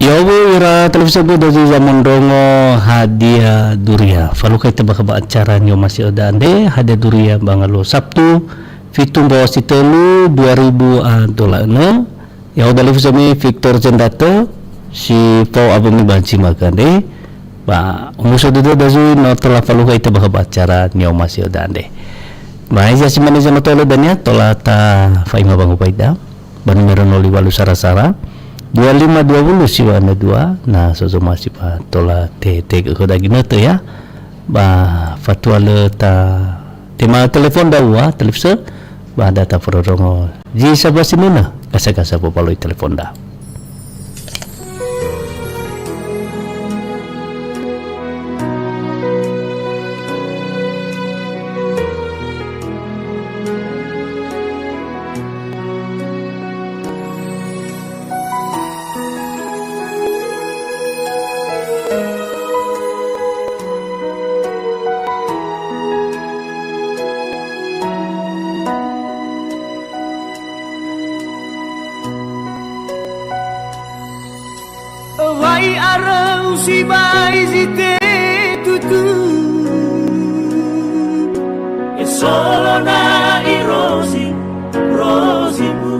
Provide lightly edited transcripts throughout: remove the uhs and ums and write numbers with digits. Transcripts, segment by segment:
Yobo ira televisi ko dari zaman dongo hadiah duria. Falu kay tebak acara nyo masih ada ande hadiah duria bangalo Sabtu fitung bawa si telu 2000 dolar no. Yobo televisi mi Victor Zendato si Pau abami banci makan deh. Ba umuso dito dazu no telah falu kay tebak acara nyo masih ada ande. Ba isa si manajer no tolo danya tola ta faima bangu paida. Bani meron oli walu sara-sara 2520 siwana dua na masih pa tola te ko dagi noto ya ba fatwa le ta tema telepon dawa telefon ba data fororongo ji sabah sinuna kasa-kasa po paloi telepon da Vai arau si bai zite tutu e solo na i rosi bu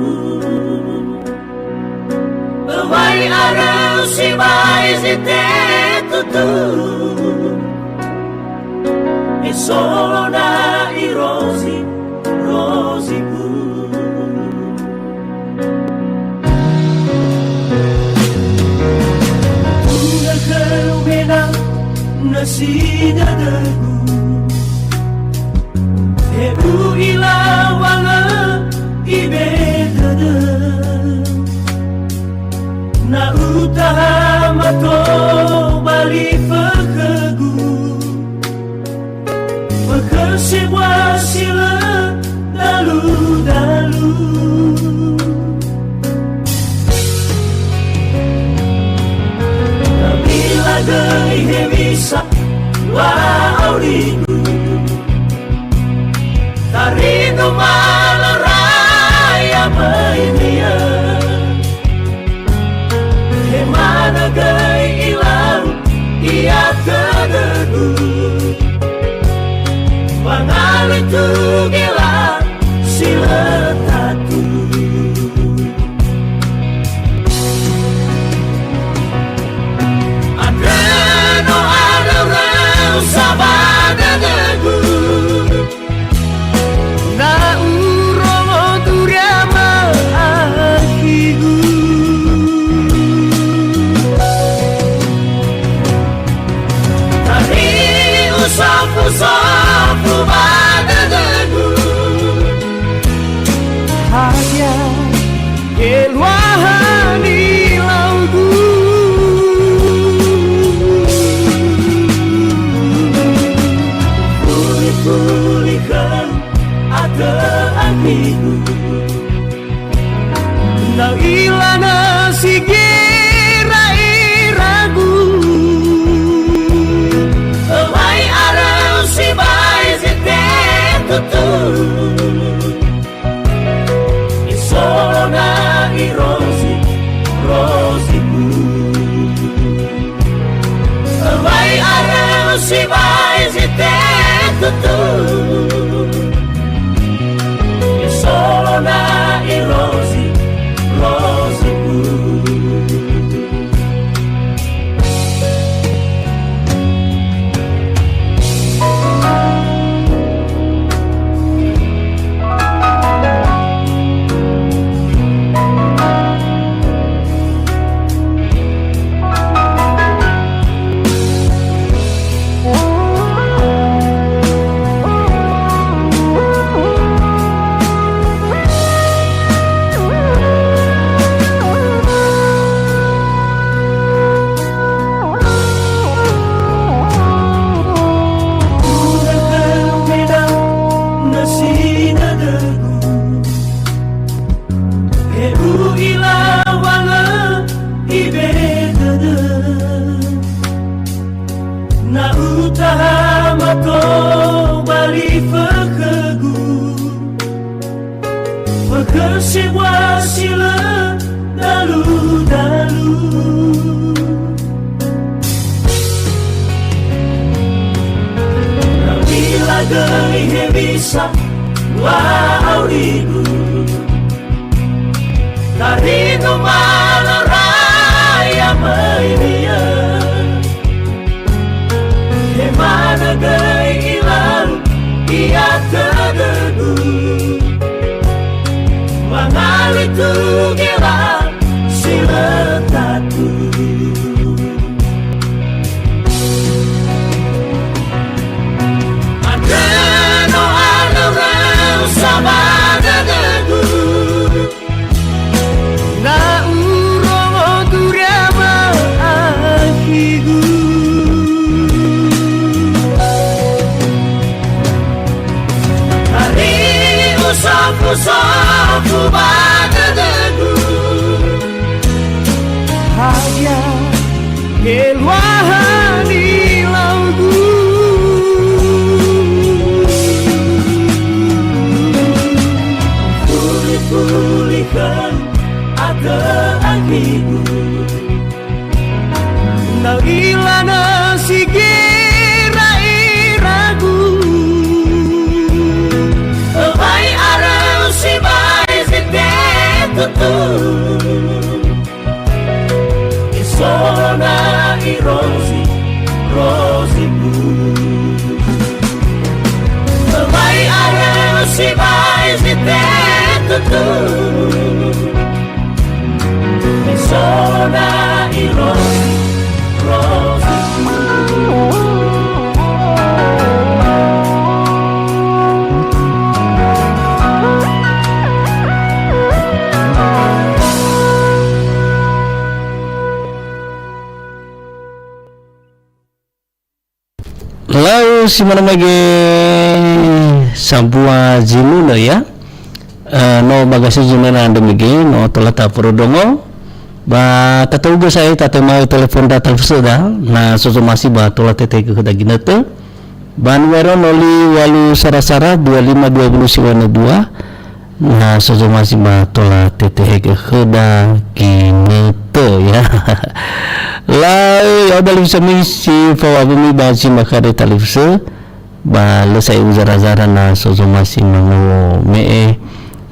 vai arau si bai zite tutu e solo na i rosi bu nasida dagu ebu ila wala ibedada na utaha mato bali fakagu fakasibwa sila dalu nabila gai hemisa wa aurigu tarino malaraya mainia hemana gai ilau ia kadegu pangalitu gila sila tatu sabada dagu na urongo duriama akigu tari usapu bada dagu hanya keluahani laugu pulihkan ada amigu nang ilana sigira iragu awai arau si bai zete tutu isona irosi bu awai arau si bai zete tutu e solo na i rosi bu dalu-dalu Nabila gai he bisa waurigu Tarino malaraya mairia He mana gai ilalu ia terdedu Mangali tu gila siletatu Adeno alareu sabada degu Na urongo duriama akigu Hari usap-usapku pada degu Hanya keluahan di lagu Pulih-pulihkan ada akiku Nailana sigira iragu Vai arau si vai si tetutu Isona i rosi, rosi blue Vai arau si vai si tetutu Isona i rosi, rosi blue Lalu si mana lagi sebuah jinulo ya no bagasi jinulo anda lagi no telah tak perlu dongo ba tatahuga saya tata mau telepon data sudah na susu masih ba telah tete ke dagina te banwero noli walu sarasara 2520 na susu masih ba telah tete ke dagina te ya Lai ada bisa misi fawa bumi basi makade talifse ba lesai uzara-zara na sozo masih mango me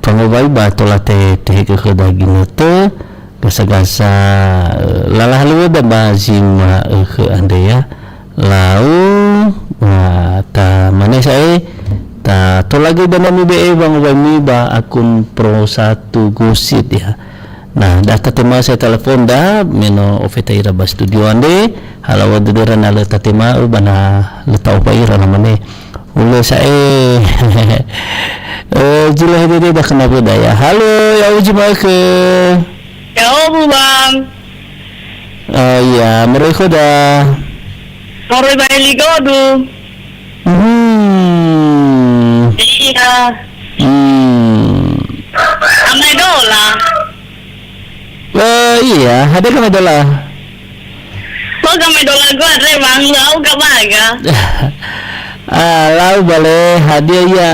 pangobai ba tola te ke dagina te gasa-gasa lalah lu da basi ma ke ande ya lau ta mana saya ta tolagi dana mi be bang mi ba akun pro 1 gosit ya. Nah, data tema saya telepon dah meno ofeta ira ba studio ande halawa duduran ala tatema bana letau pa ira namane ulo saya jila hede dah kena budaya halo ya uji ke ya bang ya mereka dah sore balik godu iya amai dola iya ada kena dola lo kami dola gua re bang lau kabaga lau bale hadiah ya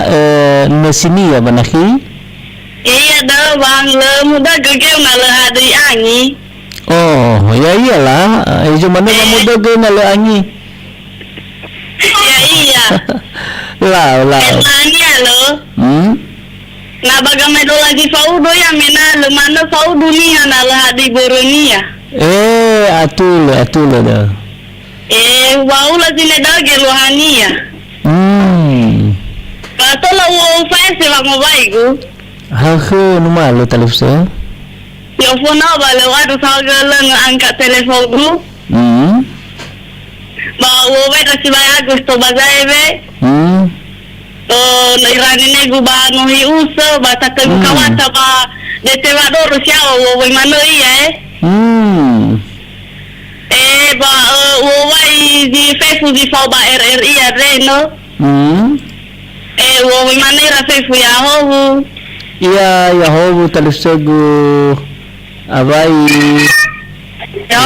nesini ya banaki iya dah bang le muda gegeu na le hadi angi oh ya iyalah cuma mana muda ge na le angi ya iya lau angi lo na bagamai dola di faudo ya mena le mana faudo ni na le hadi boronia atul dah wau la sine dah geluhania Katola wo fasi wa mobaigu Haho numa lo talifse yo fona bale wadu sagala angkat telepon du ba wo beta si baya gusto bazaibe to nairani negu ba no hi uso ba tatagu kawata ba de te va doro sia wo mano iya ba wo wai di fefu di fa ba RRI ya reno wo manera fefu ya ho iya ya ho talifsegu abai ya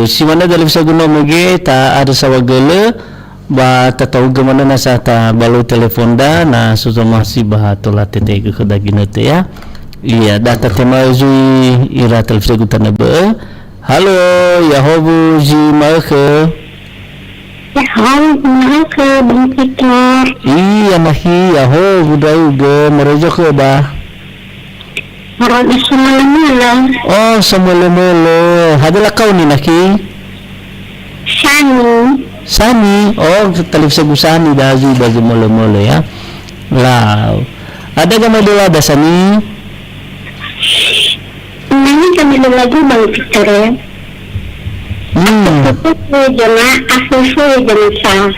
si mana talifsegu no muge ta ada sawagele ba tatau gemana na sa ta balu telefon da na suso masih bah tola tete ke dagina te ya Iya, data tema zui ira televisi gutana be. Halo, Yahobu ji maeke. Ya, halo, ke Bang Peter. Iya nahi Yahobu dauge merojo ke ba. Merojo semula-mula. Oh, semula-mula. Hadalah kau ni naki. Sani. Oh, televisi Sani dah zui bagi mula-mula ya. Lau. Ada gambar dulu ada Sani. Ini kami lagu Bang Peter ya. Jangan aku jangan sah.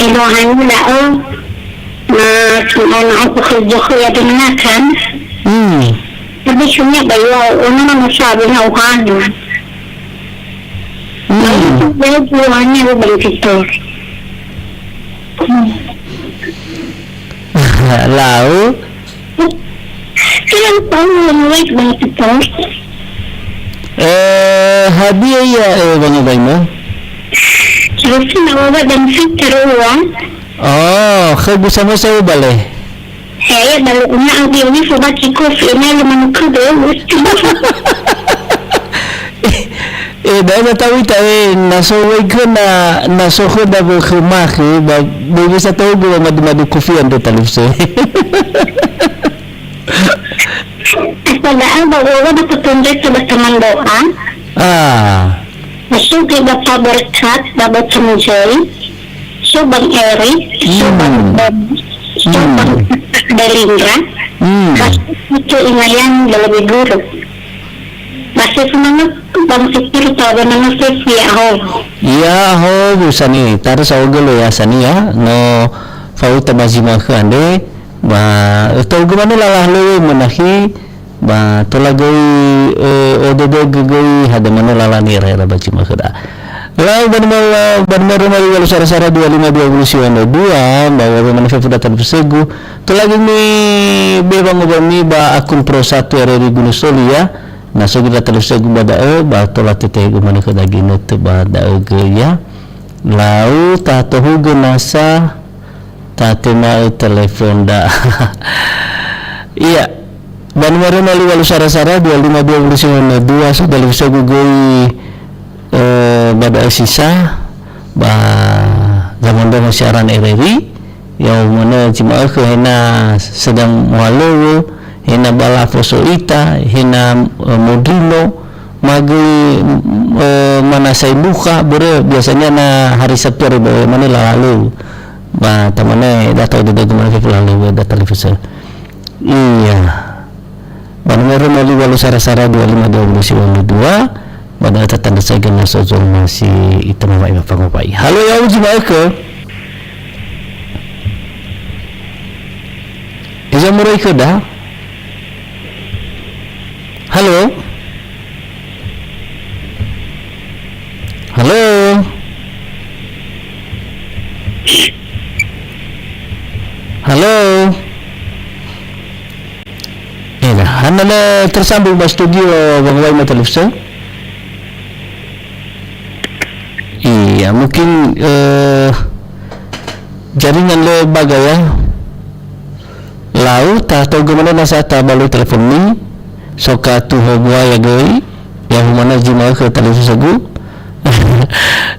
Ilohan mula cuma aku kerja ya dengan kan. Tapi cuma bayu orang masalah nauhan. Bayu buahnya Bang Peter. Lalu Kalian tahu yang baik Bang Peter? hadiah ya bang mo. Terus nawawa Bang Peter uang. Oh, kau bersama saya balik. Saya balik una ang ini sobat cikuf ini lumayan kudo. Dahil tahu tahu nasaway ko na nasoko na kumaki ba bago sa tao ko madu kofi ang talipso. Padahal bawa berpetunjuk coba teman doa. Masuk ke Bapak Berkat, Bapak Cemujai, so Bang Eri, so Bang Bob, so Bang Delindra, masuk itu ingayan lebih guru. Masih semangat Bang Sikir tahu nama Sesi Aho. Iya ho busani tar sa ogolo ya sani ya no fauta mazima ko ande ba to gumano lalah lo menahi ba tolagoi ododo gagoi hada mano lalah ni rera bacima ko da. Lalu ban mari walu sara-sara 2522 bahwa mana fudatan persegu to lagi ni bebang obami ba akun pro 1 RRI Gunung Soli ya. Naso kita terus aku bada ba tola tete gumana ko dagi not bada ge ya. Lau tato ge nasa tatema telepon da. Iya. Ban mari walu sara-sara 2522 so dalam segugoi bada sisa ba zaman dong siaran RRI yang mana cuma ke hena sedang walu hena bala fosolita hena modrino magi mana saya buka bere biasanya na hari Sabtu hari mana lalu ba tamane data udah gimana lalu data televisi iya benar melalui walu sara-sara 2522 pada tanda saya kena sozol masih itu nama ibu pangopai. Halo ya uji ke Iza murai ke dah. Halo. Halo. Halo. Anda tersambung di studio Bangwai Televisi. Iya, mungkin jaringan lembaga ya. Lalu tahu gimana nasa tabalu telepon ni. Soka tu hobua ya goi. Yang mana jima ke televisi sagu.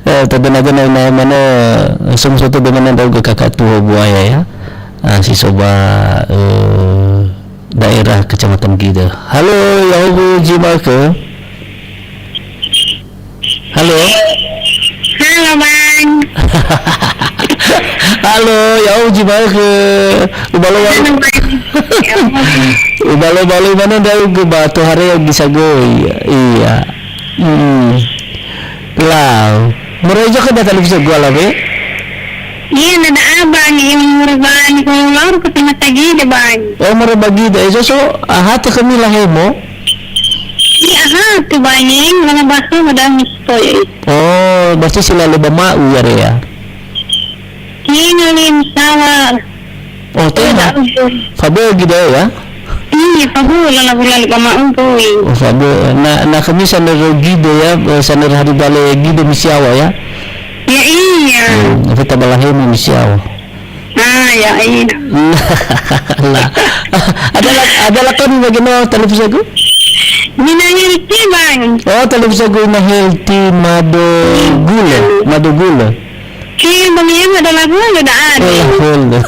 Tapi naga mana semua satu bagaimana tahu ke kakak tu hobua ya. Si soba daerah kecamatan kita. Halo, Yahubu jima ke? Halo. Halo Bang. Halo, Yahubu jima ke? Ubalo mana dah ke batu hari yang bisa goi. Iya. Lau. Merojo ke data televisi gua lah be. Iya, ada abang yang merbani kalau lalu ketemu tadi deh Bang. Oh, merbagi dah. So hati kami lah hemo. Iya, tuh banyak mana bahasa ada mistoy. Oh, berarti selalu bama uyar ya. Ini lim sawar. Oh, tuh. Fabo gitu ya. Iya, Fabo lalu bama umpoi. Oh, Fabo. Na kami sana gido ya, sana hari bale gido misiawa ya. Ya iya. Kita balahemu misiawa. Ya iya. Lah. Adalah kan bagaimana televisi aku? Minahilti bang. Oh, televisi aku na healthy mado gula. Kaya bang yan adalah gula daan. Gula.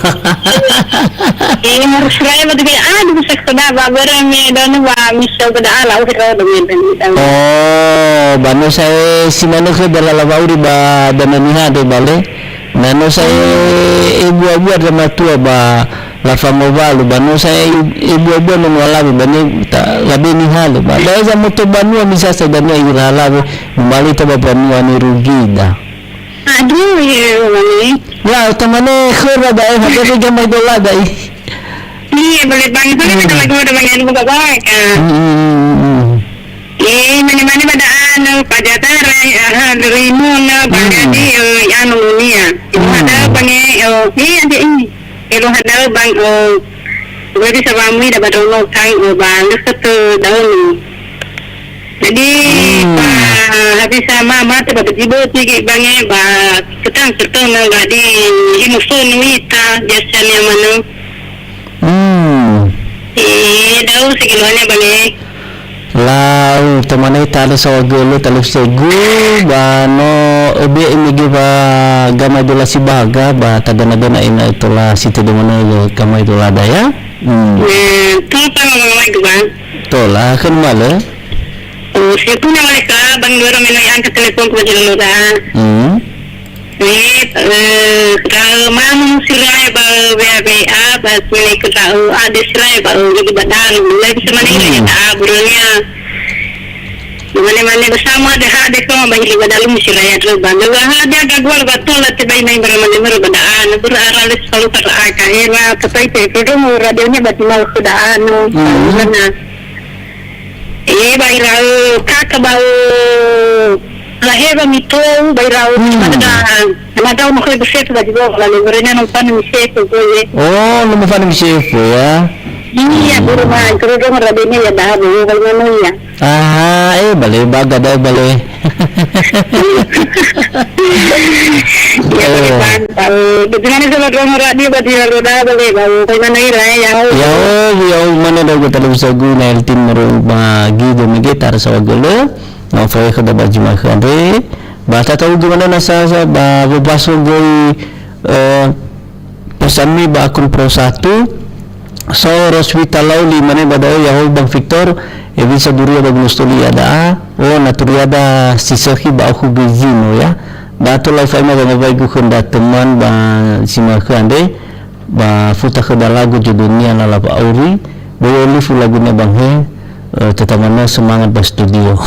Harus raya betul kaya bisa kada ba berame dono ba misal kada ala usah dong. Oh, bano saya si mano ke dalalabauri ba dananiha de bale. Nano saya ibu-ibu ada matua ba la famovalu bano saya ibu-ibu no wala bani ta labi ni halo ba dai moto banu bisa sa dani irala mali ta ba banu ni rugida. Aduh ya mami. Ya tamane khura dai hadapi gamay dola dai. Iya boleh bang boleh kita lagi udah bang buka baik kan. Mana-mana pada pajatara rimun bagadi anu nia. Itu ada bang ada ini. Kalau ada bang berarti sabami dapat download kang bang satu daun. Jadi habis sama mata dapat jibo tiga bangnya bah ketang nggak di info nuita jasanya mana. Daun sekilonya bang. Lau teman talo sa gulo talo segu bano obe imigi ba gamay dola si baga ba tagana na ina itola si tudumana gamay dola daya. Tuta mga mga ba? Tola kan mala. Siya po na ka bang duro may ang telepon ko dito na. Kalau mamang sila ba BBA ba may kutao ada sila ba jadi badan mulai bisa mana ya aburnya mana bersama ada kau bagi badalum sila ya terus bang ada gagwal betul lah tiba main beramai badaan beraral selalu teraka era tapi itu radionya berarti mau sudah mana bairau kakak bau lahir mito bairau ada mo kayo chef ba dibo lalu berenya nung pan ni chef ko Oh nung pan ni chef ya iya buru man kuro dong rabenya ya dah bu kalau ya bale baga dah bale ya pan dengan itu dong radio ba di roda bale ba kay manila ya mana daw ko talo sa guna el tin mo ba gido mi gitar sa gulo no foi ko da bajima khande bata tahu gimana nasa ba babaso goy pasami ba akun pro 1 so roswita lauli mane badaw yaho bang Victor bisa duria bag mustuli ada naturiada sisahi ba aku bizino ya bato la fay ma ba bay ko kunda teman ba sima khande ba futa khada lagu judunya la la auri boleh lagunya bang he tetamana semangat ba studio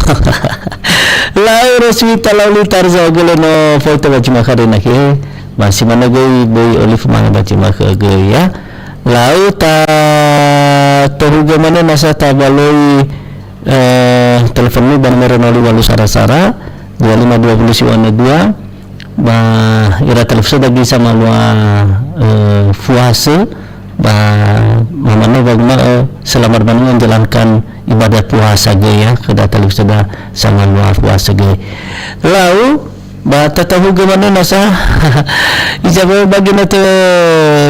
lau Roswita lauli tarza golo no foto ba cuma kare na ke masih mana goi boy olive manga ba cuma ke ya lau ta toruga mana nasa ta baloi telepon ni ban mero noli walu sara-sara 2520 ba ira telepon dagi sama lua fuase ba mamano bagma selamat menjalankan ibadah puasa ya kada talib sada sama luar puasa ge lau ba tatahu gimana nasa ijaba bagina to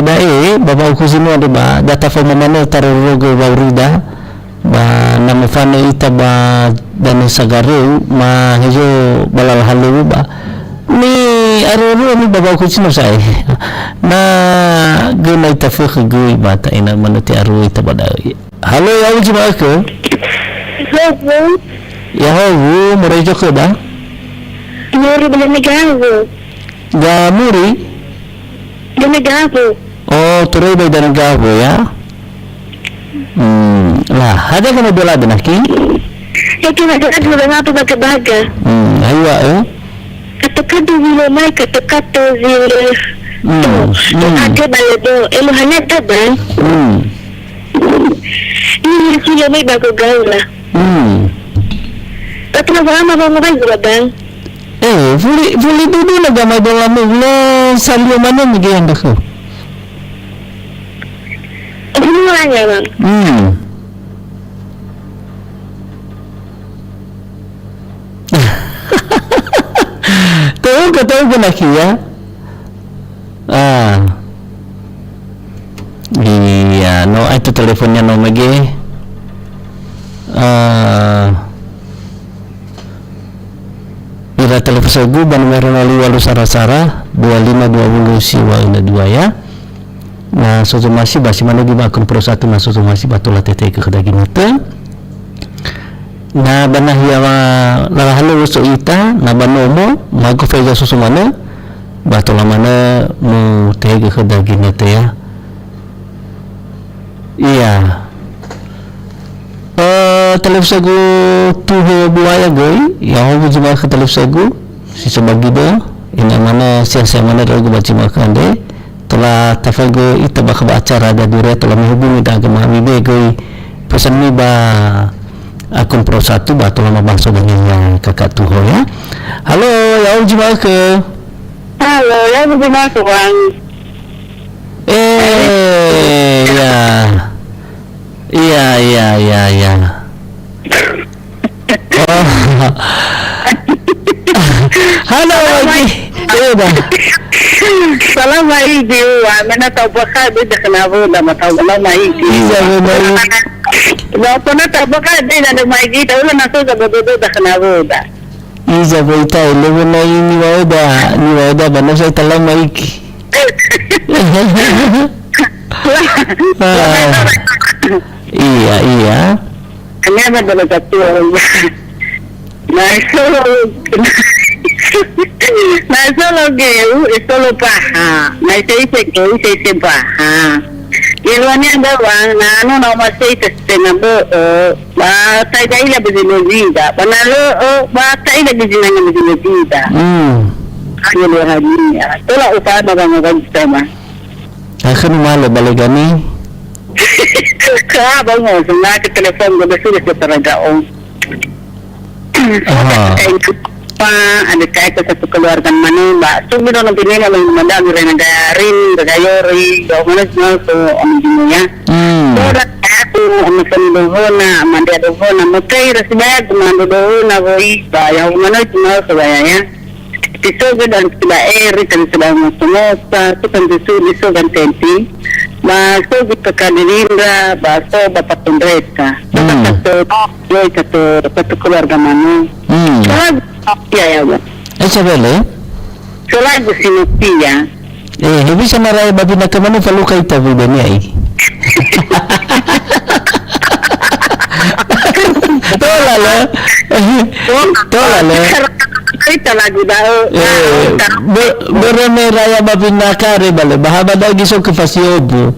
dai baba ko sino ada ba data fa mamano tarugo baurida ba namafano ita ba dan sagare ma hejo balal halu ba ni aroro ni baba ko sino sai na guna ita fa gui bata ina manati aru ita bada halo ya uji ba ko ya ho murai joko da muri belum negara gamuri belum negara oh turai bai da negara ya lah ada kana dola da naki itu ada apa baga aywa kata-kata zile mai kata-kata zile ada balado eluhannya tabang ini zile mai bago gaula tapi nama bang juga bang vuli dulu na gamay dola mo lo salyo man mo giyan dako ano lang ya bang tahu ko na kiya iya Iya, no itu teleponnya no mage. Ira telepon sagu ban meronali walu sarasara 2520 siwa ina 2 ya. Nah, sosomasi basi mana di akun pro 1 na sosomasi batola tete ke kedaging itu. Na banah ya lahalu so ita na banomo mago feza sosomana batola mana mu tege ke kedaging itu ya. Iya. Telefsagu tuho buaya goy yang aku cuma ke telefsagu si sebagi do ini mana siasa mana ragu baca makan deh telah tafago itu bakal acara ada dure telah menghubungi dan kemahami goy pesan ni ba akun pro 1 ba telah membahas dengan yang kakak tuho ya. Halo ya aku cuma ke Halo, ya bagaimana bang? Iya. Oh. Halo lagi. Dah. Salam mai jiwa, mana tahu bakal dia kenapa dah tahu salam mai. Iya benar. Dah pernah tahu bakal dia ada mai gitu, ulah nasu dah betul dah kenapa dah. Iya betul. Lu benar ini wada benar saya telah mai. Iya. Kenapa dah satu? Solo geu, solo paha. Saya paha. Ilmunya ada bang, nano nama saya sustainable. Bahasa ini lebih jenuh Panalo, bahasa ini lebih jenuh Hanya dua hari. Itulah usaha bang sama. Akan malu balik kami. Kah bang, senang ke telefon gue sudah terangkan. Ada kaya ke satu keluarga mana mbak cuma dalam ini kalau mandang renagarin regayori mana semua tu omjinya orang aku amasan dohona mandi dohona makai rasanya cuma dohona boi bayar mana cuma sebayanya pisau dan sudah air dan sudah mosa tu kan pisau dan tenti masuk ke Kadirindra baso bapak pendeta satu keluarga mana ya bang. Sabele? Soalnya gue sinupi ya. Lebih sama raya babi nak kemana kalau kau tahu bani ai. Tolala. Kita lagi dah. Bereme raya babi nak kare bale. Bahaba dah gisok ke fasiobu.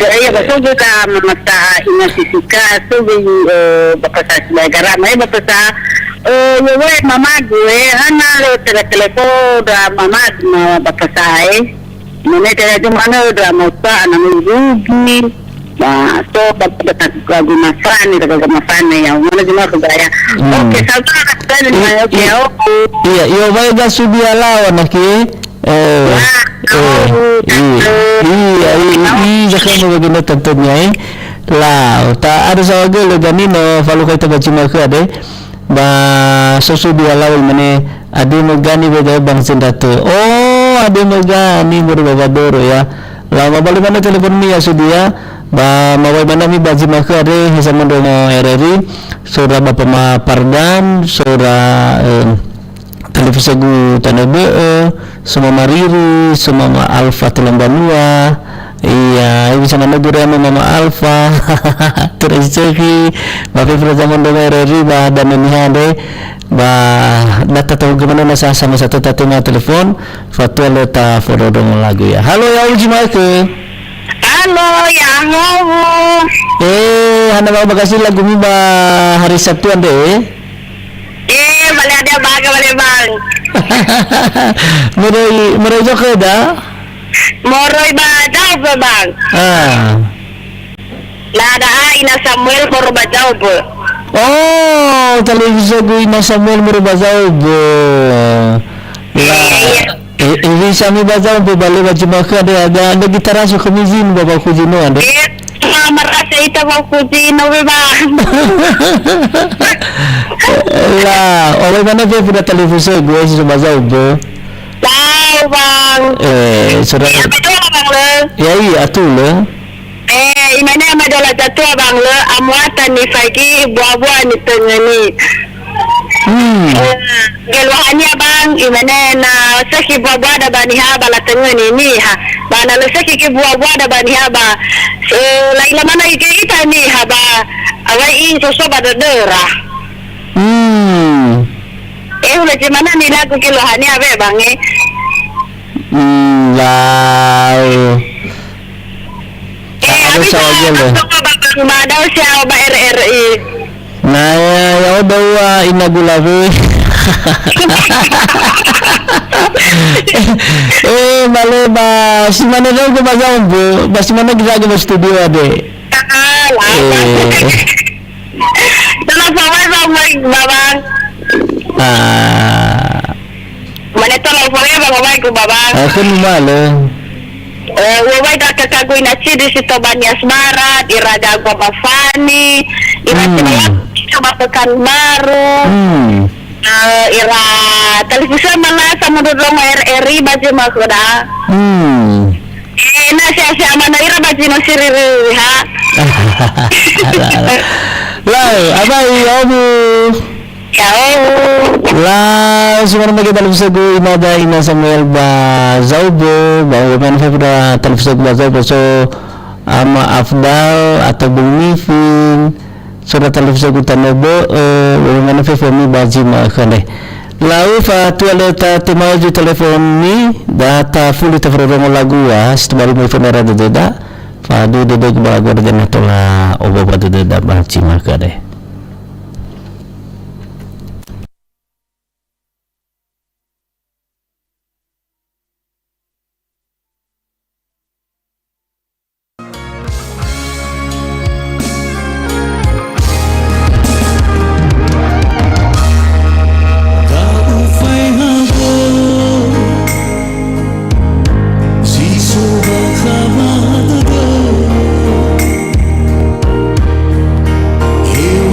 Iya betul kita memata inasisika tu bapak saya mai bapak saya mama gue ana telepon dah mama bapak saya mana dia mana dah muka anak rugi nah so bapak lagu mafan yang mana cuma kebaya oke sabar kan oke iya yo baik dah sudah lawan lagi jangan begini tentunya lah tak ada soal gelo ganino kalau kita baca maka ada susu dia lawan mana ada megani beda bang sendato ada megani berbabadoro ya lama balik mana telepon mi ya sudia mawai mana mi baca maka ada sama dengan RRI sura bapa ma Pardan sura televisi gu tanah semua Mariri semua Alfa Tulang Banua iya bisa mana gura mama Alfa terus lagi bapak zaman dengan RRI dan ini ada data tahu gimana nasa sama satu tatungnya telepon fatwa leta foto dong lagu ya halo ya uji ke halo ya ngomong hana bawa kasih lagu mi hari Sabtu ande balik ada balik bang. Meroy joko dah. Meroy badau bang. Lada ina Samuel berbajau bu. Oh, televisi gue ina Samuel berbajau bu. Ini sami bajau bu balik baju maka ada gitar asuk kemizin bapak kujino ada. Merasa itu mau kujino bang. Lah, oleh mana dia punya televisi gue sih cuma jauh bu. Tahu bang. Sudah. Ya betul bang le. Ya iya tuh le. Imana madola tatua bang le amuatan ni fagi buah-buah ni tengeni. Gelwahanya bang imana na saki buah-buah da bani haba la tengeni ni ha. Bana le saki ke buah-buah da bani haba. Laila mana kita ni haba awai in so bada dera. Ulah gimana ni lagu gelwahanya be bang Lah. Ada saja loh. Madau siapa RRI? Nah, ya udah inagulawi. Bale ba si mana daw ko magawbo, basi mana ginagawa sa studio ade. Tolong sama babang. Mana tolong sama ko babang. Ako malo. Wawai dah kakagoy na si dito Banyas Barat, irada ko Bafani, irada coba pekan baru, ira televisi mana sama dudung RRI baju makuda. Na siya mana ira baju no siriri ha. Lai, abai obu. Lah, sekarang bagi televisi gue inada ina Samuel ba Zaubo, ba Women Febra televisi gue ba Zaubo so ama Afdal atau Bung Mifin, sudah televisi gue tanobo, Women Febra mi baji makane. Lalu fatua leta temaju telefon ni data full tefrodongo lagu was baru mau fonera deda, fadu deda gue ba gue dena tola obo ba deda baji makane. You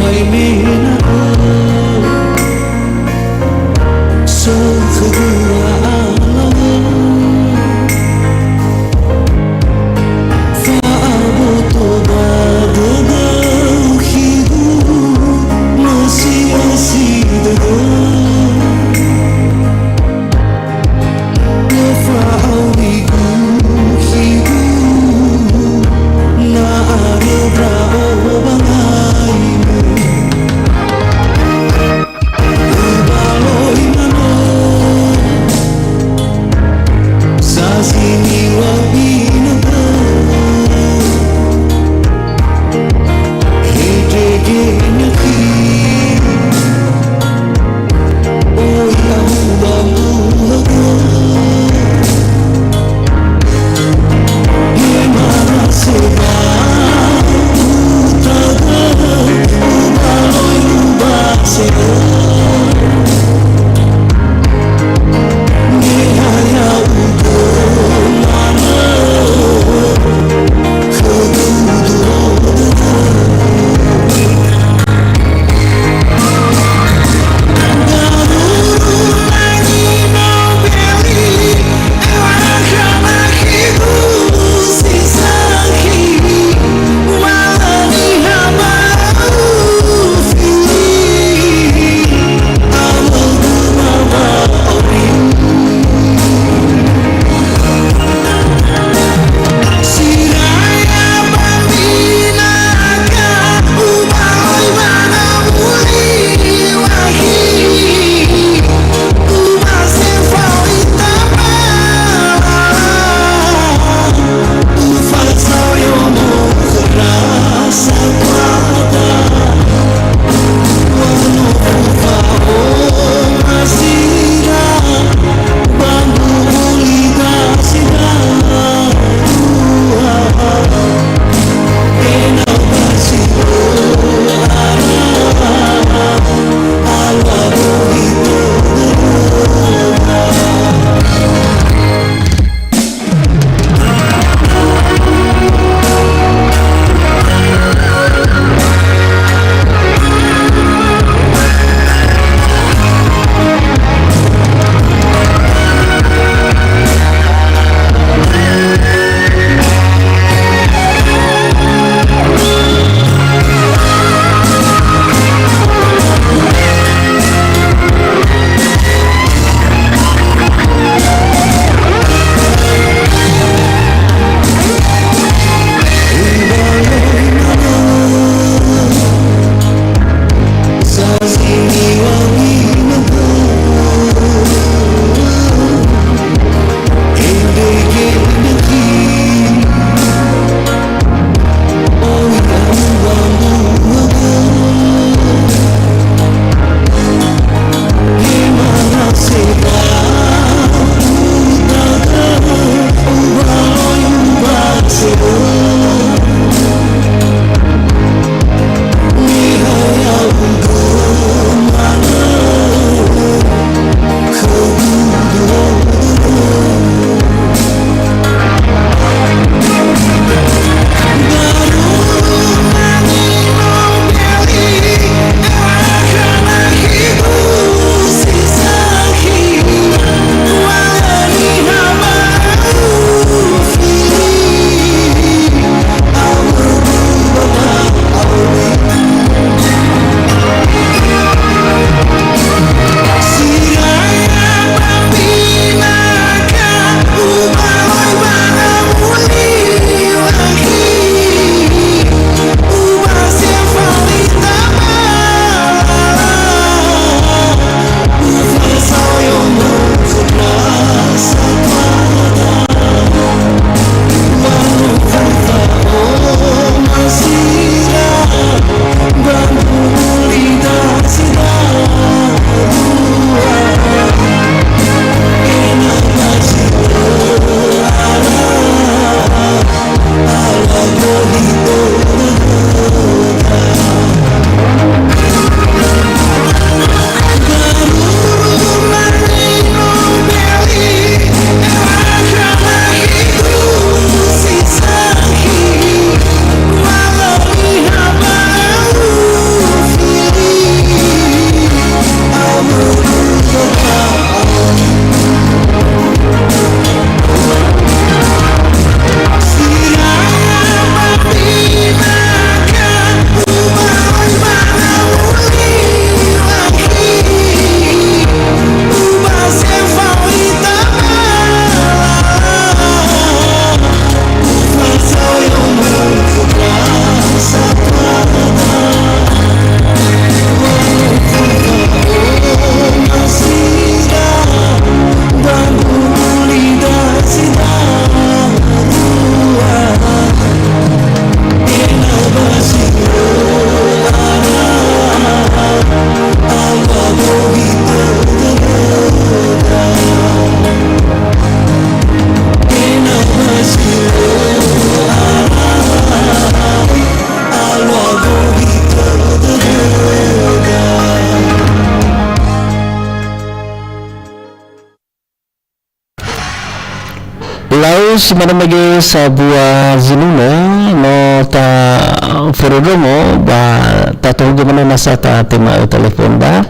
si mana magi sebuah zinuna no ta forodomo ba ta tuh gimana nasa ta tema telepon ba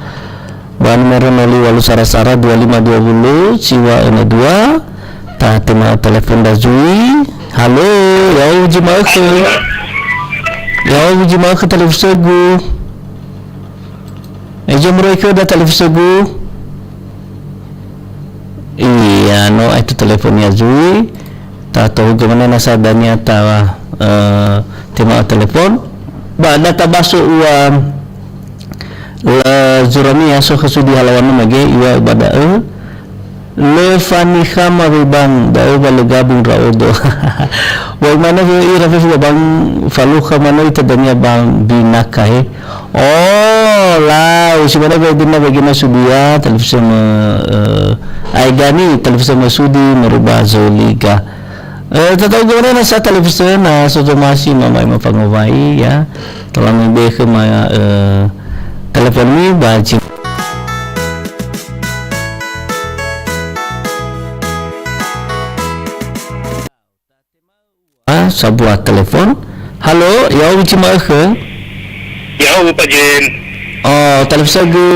nomor 08 Sarasara 2520 Siwa 2 ta tema telepon da Zui. Halo, ya uji mau ke televisi gu. Jom mereka da televisi gu. Iya, no itu teleponnya Zui. Tak tahu gimana nasadanya ta tema telepon. Ba data masuk uang la Zurami ya so kesudi halawan mage iwa bada le fani khama bang da ba le gabung raudo. Wa mana ke ira fe bang falu khama no itadanya bang binakai. Oh, la usi mana ke dinna bagina sudia televisi ai gani televisi masudi merubah zoliga. Tahu gimana nasa televisi na somasi mama mapangawai ya. Tolong ibe ke maya telepon ni baji sebuah telepon. Halo, ya uji mau ke? Ya, Pak Jen. Oh, televisi gu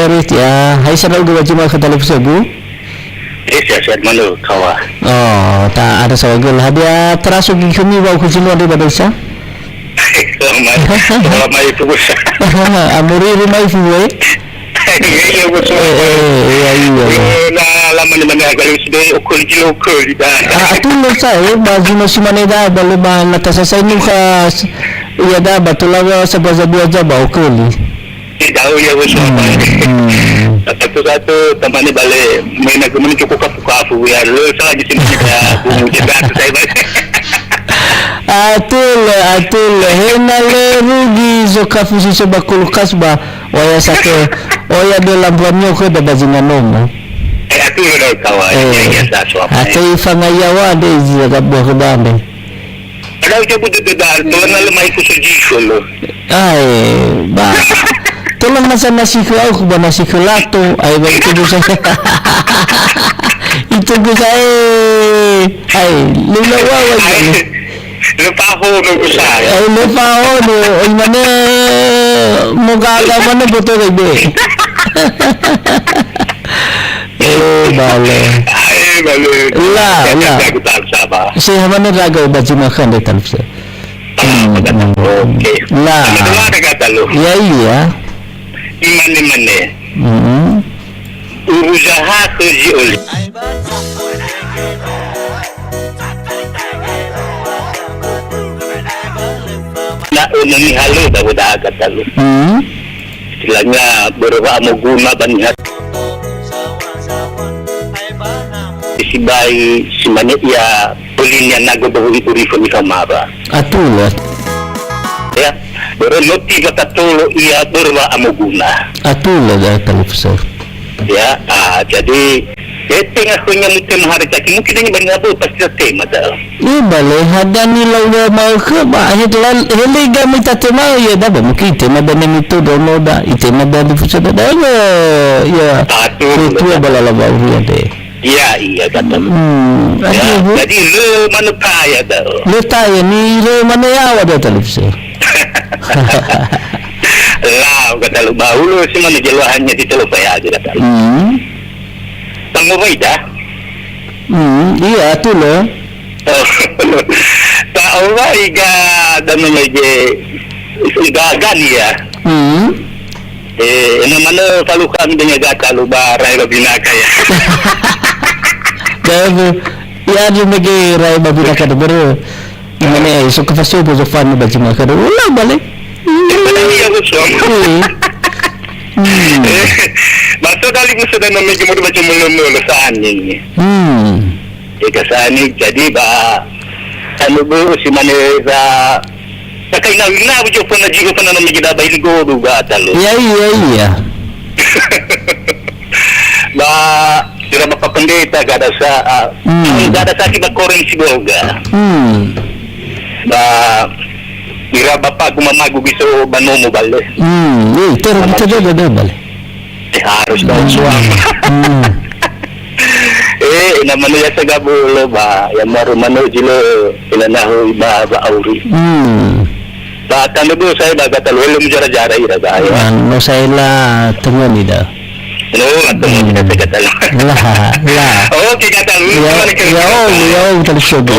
Erit ya. Hai sana gu uji mau ke televisi gu? Sihat mana kawa. Oh, tak ada sawagul. Hadiah terasuk kami bawa kucing luar daripada Isa. Ramai itu bos. Amuri rumah itu boy. Iya bos. Iya. Nah, lama ni mana kalau sudah ukul dah. Itu loh saya baju masih mana dah balu mana tas saya ni khas. Iya dah betul lah sebuah aja bau kuli. Tahu ya bos. Satu teman ni balik main aku mana cukup kafu ya. Lu salah di sini kita bunyi juga saya balik. Atul henale rugi zokafu sisa bakul kasba waya sake oya de lambuanyo ko da bajingan nom. Atul dah kawan ya suap. Atai fangayawa de zaga bohdande. Ada ucap itu dah tuan lemai kusuji solo. Ai ba tolong nasa nasi kau ba nasi kelato ai ba itu bisa. Itu bisa ai lula wawa ni. Lepaho no usah. Lepaho no mana mugaga mana betul ibe. Bale. La. Aku tak sabar. Saya mana raga baju makan di televisi. Okey. La. Ada kata lu. Ya iya. Imane. Usaha kerja oleh. Nak umumi halu dah kata lu. Istilahnya berwa guna banyak. Sibai simanya ia pulinya nago bahu uri foni kamara. Atul. Ya, berloti kata tolo ia berwa guna. Atul dah televisi. Ya, jadi tengah punya musim hari kaki mungkin ini banyak apa pasti tema dah. Bale hadan ni lawa mau ke ba hedlan helega mita tema ya dah mungkin tema dan itu dono dah tema dan di pusat dah ya. Itu bala bau ya deh. Iya kata. Ya, jadi lu mana kaya dah. Lu kaya ni lu mana ya ada televisi. Lah kata lu bau lu sih mana jeluhannya di televisi aja kata. Tanggung dah. Iya tu loh. Tak orang iga dan lagi gagan ya. Mana kalau kami dengan gata lu barai babinaka ya. Dah ya dia lagi rai babinaka tu baru. Mana so kefasu bozofan baju makan. Ulah balik. Iya betul. Maksud dari musuh dan nama jemur macam mulu saan ni. Saan ni jadi bah anu bu si mana pakai na bujuk pun lagi pun nama kita bayi go juga talu. Iya. Bah kira bapa pendeta gak ada sakit bakoreng si boga. Bah kira bapa mamagu bisa banomo balik. Terus kita dah balik. Harus tahu suami. namanya ya segabulo ba, yang baru manujilo ilanahu iba ba auri. Bahkan itu saya baga talwelo jara-jara iraga ya. No saya lah tengah ni dah. No, atau kita segatal. Lah. Oh, kita tahu. Ya, terus juga.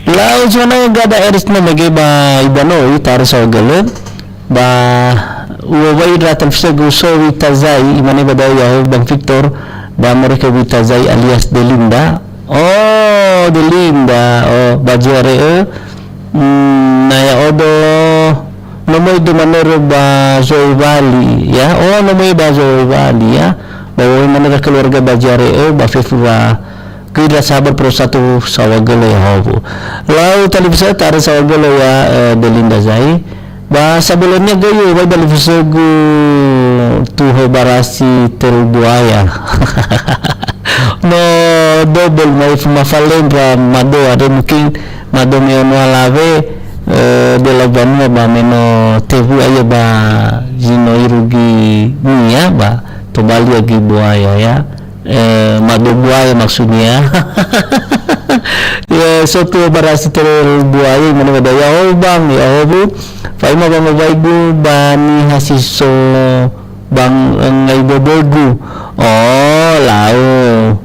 Lah, cuma gada eris na lagi ba ibano itar sa galut. Ba uway ratal sa gusto itazay imane ba daw yaw bang Victor ba mereka itazay alias Delinda. Oh, Delinda. Oh, bajare naya odo nomoy dumanero ba Zoe Valley ya. Oh, nomoy ba Zoe Valley ya. Bawa mana keluarga bajare ba fefu ba kira sabar pro satu sawagalo ya hawo. Lau tali bisa tara sawagalo ya Delinda zai. Ba sebelumnya gayo ba dali fisogu tuho barasi terbuaya. No double mai mafalen ra mado ada mungkin mado meono alave de la banua ba meno tebu ayo ba jino irugi nia ba to bali agi buaya ya mado buaya maksudnya ya soto barasi terbuaya mana ba ya oh bang ya oh fai ma bang baibu bani hasiso bang ngai bobogu oh lau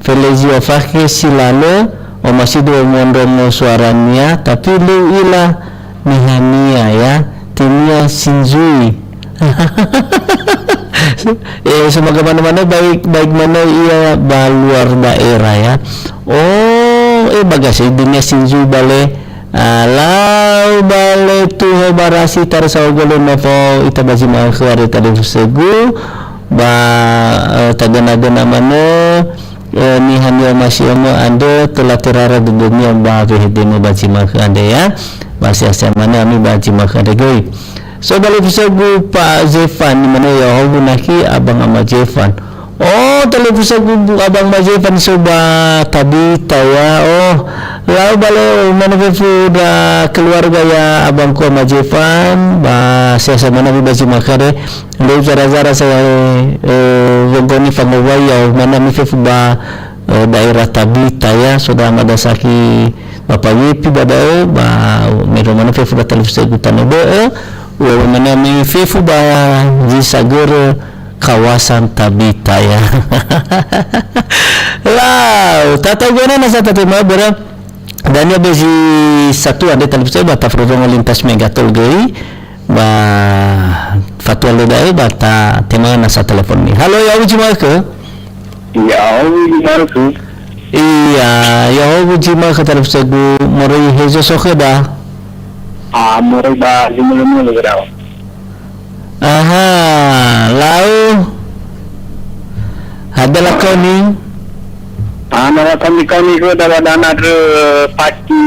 Felizio Fakhi silalo o masih dua mondromo suaranya tapi lu ilah mihania ya timnya Shinzui. Semoga mana-mana baik mana ia luar daerah ya. Oh bagasi dunia Shinzui bale alau bale tuh barasi tarsawagalo nafo itabaji makhwari tadi segu ba tagana-gana mano ni hanyo masih anda telah terara di dunia ba demo baci maka anda ya masih mana kami baci maka anda goi so balik segu Pak Zefan ni mana ya hobu naki abang ama Zefan oh televisi gu abang ama Zefan soba tadi tawa oh lalu balik mana da keluarga ya abang ku ama Zefan ba saya mana baci maka deh lu zara-zara saya goni fangawai ya mana mifu ba daerah Tabita ya sudah madasaki Bapak Wipi badao ba mero mana fifu da televisi gutano bo mana mifu ba di Sagor kawasan Tabita ya. Wow, tata gona na sa tatima bera dan ya bezi satu ada televisi ba tafrodong lintas megatol gei ba fatwa lodai bata tema na sa telepon ni. Halo ya uji maka? Ya, Marco. Iya, ya uji maka televisi gu morai hezo sokeda. Morai ba limu-limu lagi. Aha, lau adalah kau ni? Nara kami ko dalam dana pati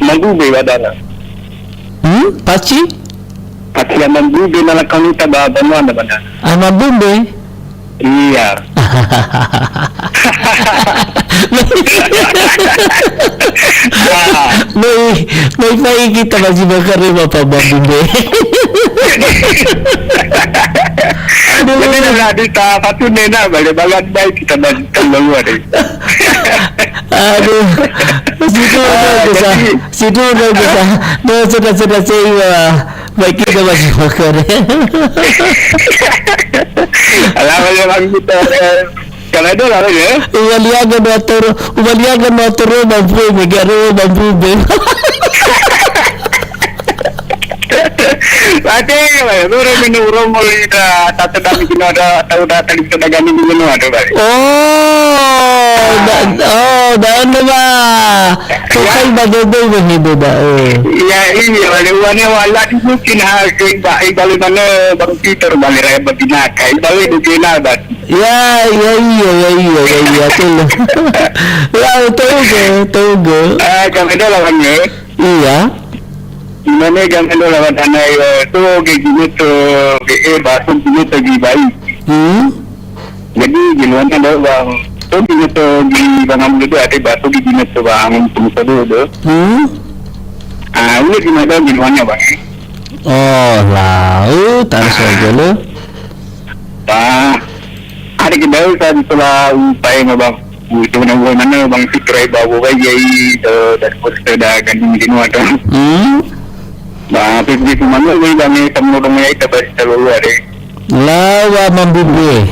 magube badana. Paci? Pati yang magube nala kami taba banwa na badana. Mabumbe? Iya. May kita masih bakar Bapak Mabumbe. Jadi nanti tak patut nena balik baik kita balikan luar deh. Aduh, situ udah bisa. Sudah saya baik kita masih bakar. Alam bang kita kalau itu lah ya. Ubaliaga motor bambu megaro bambu be. Ate, baru menurut mulai tata kami kena ada tahu data di sana kami kena ada baik. Dan ba. Kau bagai begitu dah. Ya ini walaupun wala di mungkin harus balik mana bang Peter balik raya betina kai balik di sana dah. Ya betul. Lah tahu go. Kami dah lawannya. Iya. Mana jangan lawan dana itu gini tu bahasa gini tu baik. Jadi gimana ada bang? Tu gini tu di bang Amdu tu ada bahasa gini tu bang Amdu tu. Ini gimana bang? Oh, lau taruh saja lo. ada kita kan setelah upaya nga bang buto na buwan na bang subscribe ako kay dan poster da ganun din wato. Ba pipit man mo bang tamu dong ya ita basta luar eh. Lawa mambubu.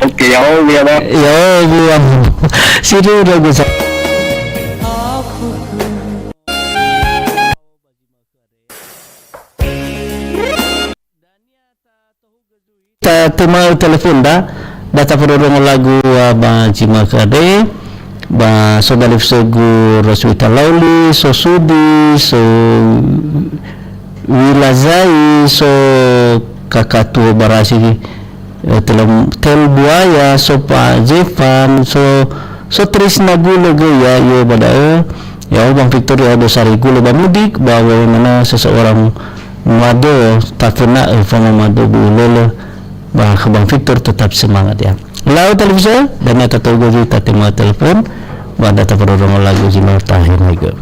Oke ya ya ba. Yo buang. Sino ragu sa ta tema telepon data perorong lagu ba jima kade ba so dalif sogu Roswita Lauli so sudi so wilazai so kakatu barasi tel buaya so pa Jefan so Trisna gulo gaya yo bada ya bang Victoria Dosari gulo ba mudik bawa mana seseorang mado tak kena mado bulolo. Bang Victor tetap semangat ya. Lalu televisi dan nyata tahu gue tadi mau telepon, pada tak perlu lagu Jimar Tahir juga.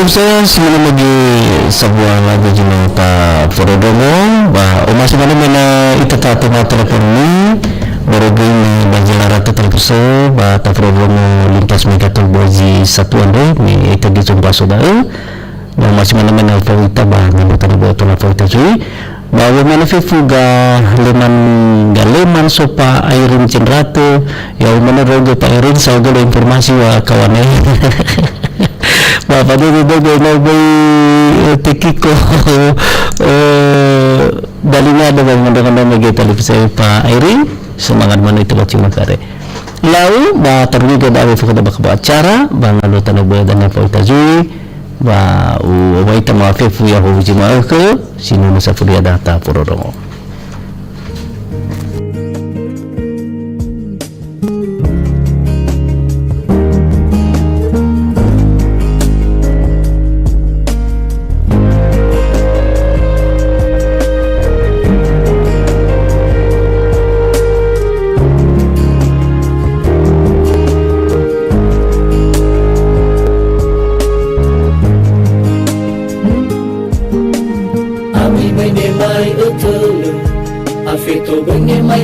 saya semana lagi sebuah lagu jinota Porodomo ba o masih mana itatata na telepon ni Borogay ni Bajilara Tatalpuso ba ta Porodomo lintas Megatol Bozi satuan ni ita di jumpa saudara dan masih mana fawita ba minutan buat na fawita cuy bahwa mana fuga leman sopa airin cenrato ya mana rogo pa airin sa galo informasi wa kawane bapak dulu na bay tikiko dalinya ada bang dengan magi televisi pa airin semangat mana itu baca makare lalu ba terliga da fuga da acara bang alo tanabu dan na fawita cuy ba waita maafefu ya hujima ke sino na sa furia data Porodomo. Ami may nemay utulu, afito bang nemay